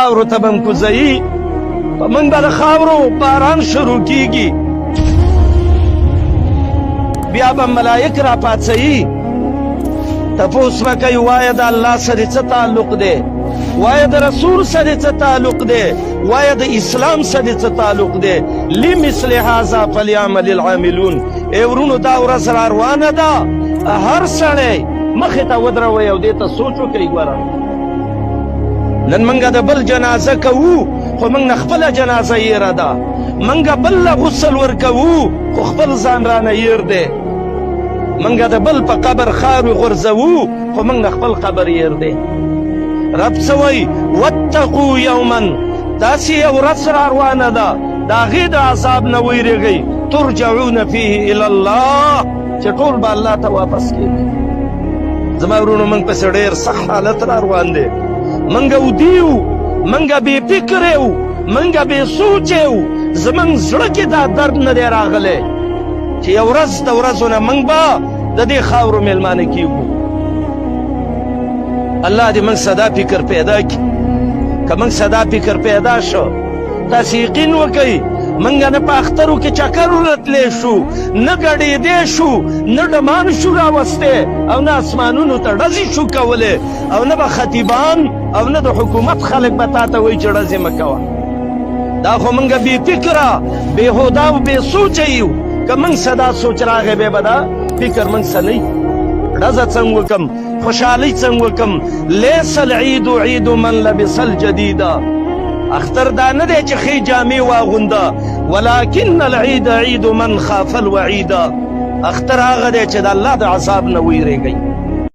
خاورو ته به م کوزوي په موږ به د خاورو باران شروع کیږي بیا به ملائک را پاڅوي تپوس به کوي وایه د الله سره څه تعلق دی وایه د رسول سره څه تعلق دی وایه د اسلام سره څه تعلق دی لمثل هذا فلیعمل العاملون ای ورونو دا ورځ را روانه ده هر سړی مخې ته ودروئ او دې ته سوچ وکړئ ګوره نن موږ د بل جنازه کوو خو موږ نه خپله جنازه یېره ده موږ بل له غسل ورکوو خو خپل ځان رانه یېر دی موږ د بل په قبر خاورې غورځوو خو موږ نه خپل قبر یېر دی رب څه وایي واتقوا یوما داسې یو ورځ را روانه ده د هغې د عذاب نه ویرېږئ ترجعون فیه الی الله چې ټول به الله ته واپس کېږي زما ورونو موږ پسې ډېر سخت حالت را روان دی موږ ودي یو موږ بې فکره یو موږ بې سوچه یو زموږ زړه کې دا درد نه دی راغلی چې یو ورځ د ورځو نه موږ به د دې خاورو میلمانه کېږو الله دې موږ سدا فکر پیدا کړي که موږ سدا فکر پیدا شو تاسې یقین وکئ موږ نه په اخترو کې چکر ورتلی شو نه ګډېدی شو نه ډمان شو راوستی او نه اسمانونو ته ډزې شو کولی او نه به خطیبان او نه د حکومت خلک به تا ته وایي چې ډزې مه کوه دا خو موږ بې فکره بېهوده او بې سوچه یو که موږ سدا سوچ راغی بیا به دا فکر موږ څه نه ډزه څنګه وکم خوشحالۍ څنګه وکم لیس العید عید من لبس الجدیده اختر دا نه دی چې ښې جامې واغونده ولکن العید عید من خاف الوعیده اختر هغه دی چې د الله د عذاب نه ویرېږئ